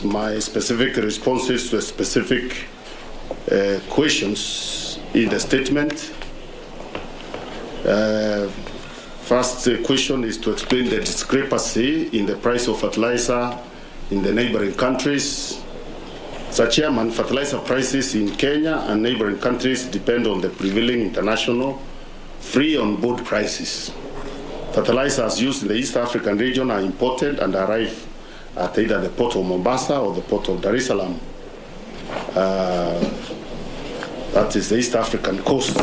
my specific responses to specific questions in the statement. First question is to explain the discrepancy in the price of fertilizer in the neighboring countries. So, Chairman, fertilizer prices in Kenya and neighboring countries depend on the prevailing international free on board prices. Fertilizers used in the East African region are imported and arrive at either the port of Mombasa or the port of Dar es Salaam. That is the East African coast.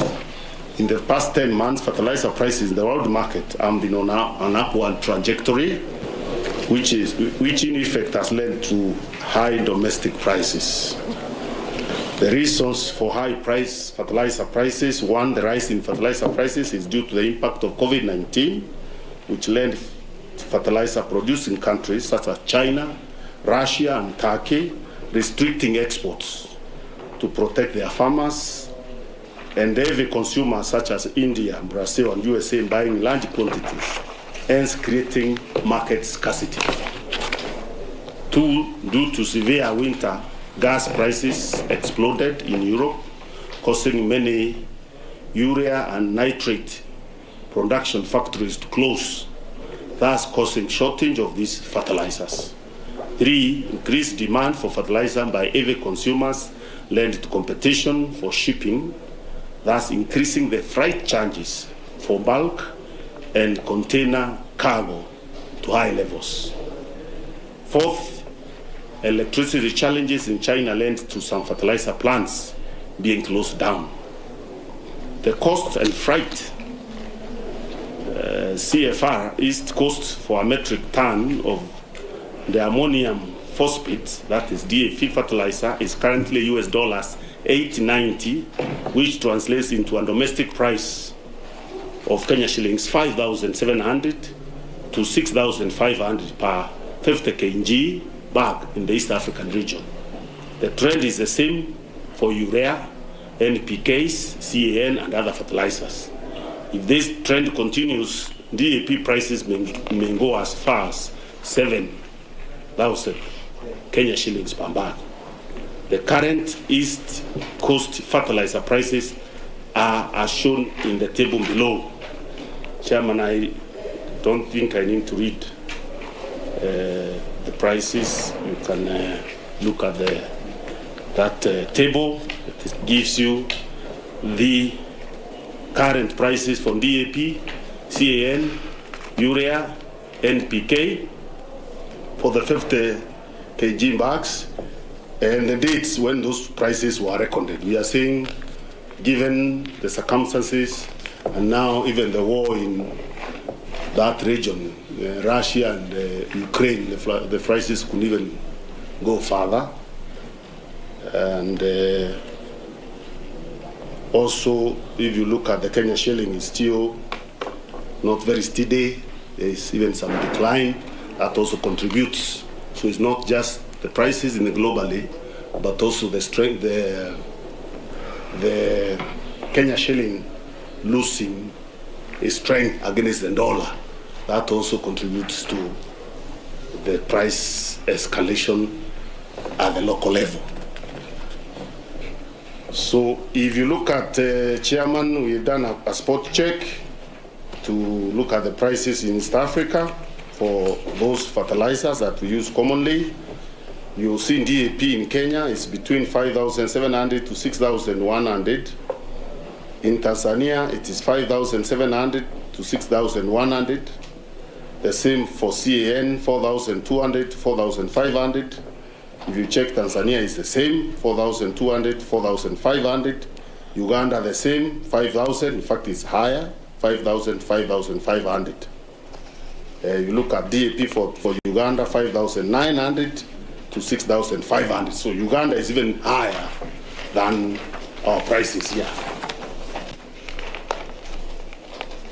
In the past 10 months, fertilizer prices in the world market have been on an upward trajectory, which in effect has led to high domestic prices. The reasons for high price fertilizer prices: one, the rise in fertilizer prices is due to the impact of COVID-19, which led fertilizer producing countries such as China, Russia, and Turkey restricting exports to protect their farmers, and heavy consumers such as India, Brazil, and USA buying large quantities, hence creating market scarcity. Two, due to severe winter, gas prices exploded in Europe, causing many urea and nitrate production factories to close, thus causing shortage of these fertilizers. Three, increased demand for fertilizer by heavy consumers led to competition for shipping, thus increasing the freight charges for bulk and container cargo to high levels. Fourth, electricity challenges in China led to some fertilizer plants being closed down. The cost and freight CFR, East Coast, for a metric ton of the ammonium phosphate, that is DAP fertilizer, is currently US dollars $890, which translates into a domestic price of Kenya shillings 5,700 to 6,500 per 50 kg bag in the East African region. The trend is the same for urea, NPKs, CAN, and other fertilizers. If this trend continues, DAP prices may go as far as 7,000 Kenya shillings per bag. The current East Coast fertilizer prices are as shown in the table below. Chairman, I don't think I need to read the prices. You can look at that table. It gives you the current prices for DAP, CAN, urea, NPK for the 50 kg bags, and the dates when those prices were recorded. We are saying, given the circumstances and now even the war in that region, Russia and Ukraine, the prices could even go further. And also, if you look at the Kenya shilling, it's still not very steady. There is even some decline that also contributes. So it's not just the prices in the globally, but also the strength, the Kenya shilling losing its strength against the dollar. That also contributes to the price escalation at the local level. So if you look at, Chairman, we've done a spot check to look at the prices in East Africa for those fertilizers that we use commonly. You'll see DAP in Kenya is between 5,700 to 6,100. In Tanzania, it is 5,700 to 6,100. The same for CAN, 4,200 to 4,500. If you check Tanzania, it's the same, 4,200, 4,500. Uganda, the same, 5,000. In fact, it's higher, 5,000, 5,500. You look at DAP for Uganda, 5,900 to 6,500. So Uganda is even higher than our prices here.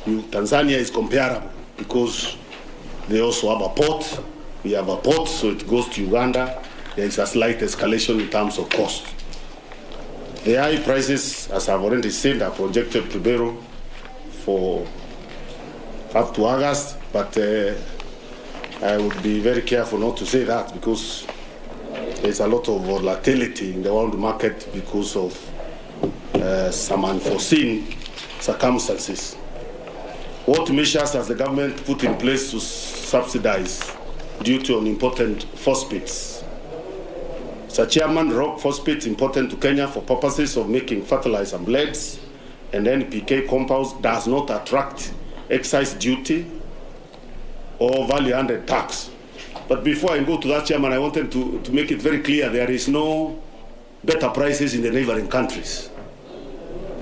Tanzania is comparable because they also have a port. We have a port, so it goes to Uganda. There is a slight escalation in terms of cost. The high prices, as I've already said, are projected to prevail for up to August, but I would be very careful not to say that because there's a lot of volatility in the world market because of some unforeseen circumstances. What measures has the government put in place to subsidize duty on important phosphates? Mr. Chairman, rock phosphate is important to Kenya for purposes of making fertilizer blends, and NPK compounds does not attract excise duty or value-added tax. But before I go to that, Chairman, I wanted to make it very clear there is no better prices in the neighboring countries,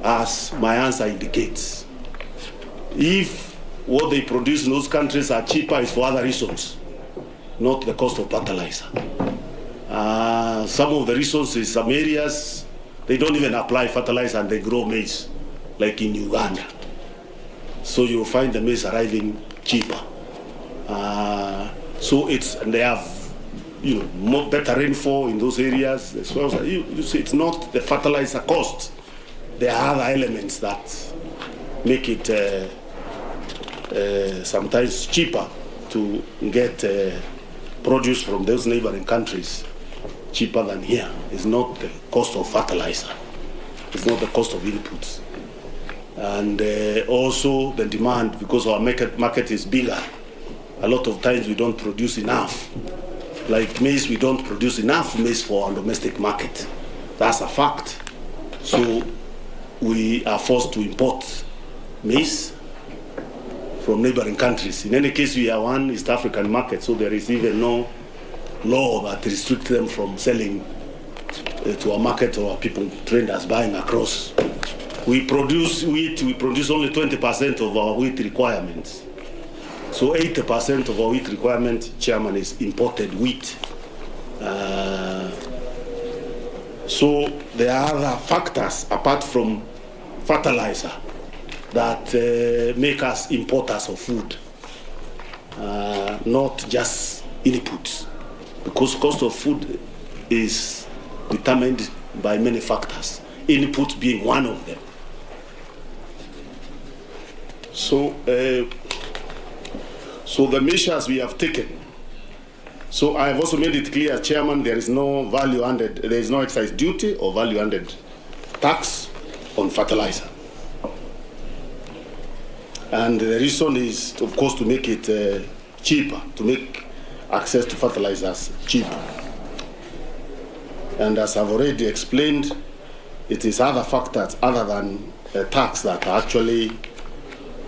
as my answer indicates. If what they produce in those countries are cheaper, it's for other reasons, not the cost of fertilizer. Some of the reasons is some areas, they don't even apply fertilizer and they grow maize, like in Uganda. So you'll find the maize arriving cheaper. So and they have, more better rainfall in those areas as well. So you see, it's not the fertilizer cost. There are other elements that make it sometimes cheaper to get produce from those neighboring countries cheaper than here. It's not the cost of fertilizer. It's not the cost of inputs. And also the demand, because our market is bigger. A lot of times we don't produce enough. Like maize, we don't produce enough maize for our domestic market. That's a fact. So we are forced to import maize from neighboring countries. In any case, we are one East African market, so there is even no law that restricts them from selling to our market or our people trained as buying across. We produce wheat, we produce only 20% of our wheat requirements. So 80% of our wheat requirement, Chairman, is imported wheat. So there are other factors apart from fertilizer that make us importers of food, not just inputs, because cost of food is determined by many factors, input being one of them. So the measures we have taken. So I have also made it clear, Chairman, there is no there is no excise duty or value-added tax on fertilizer. And the reason is, of course, to make it cheaper, to make access to fertilizers cheaper. And as I've already explained, it is other factors other than tax that are actually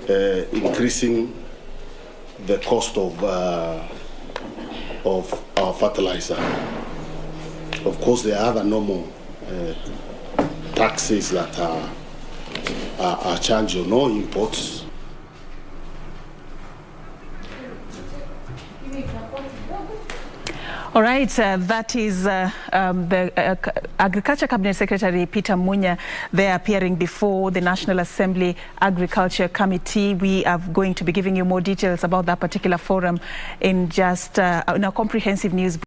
increasing the cost of our fertilizer. Of course, there are other normal taxes that are charged on all imports. All right, that is the Agriculture Cabinet Secretary Peter Munya there appearing before the National Assembly Agriculture Committee. We are going to be giving you more details about that particular forum in just in a comprehensive news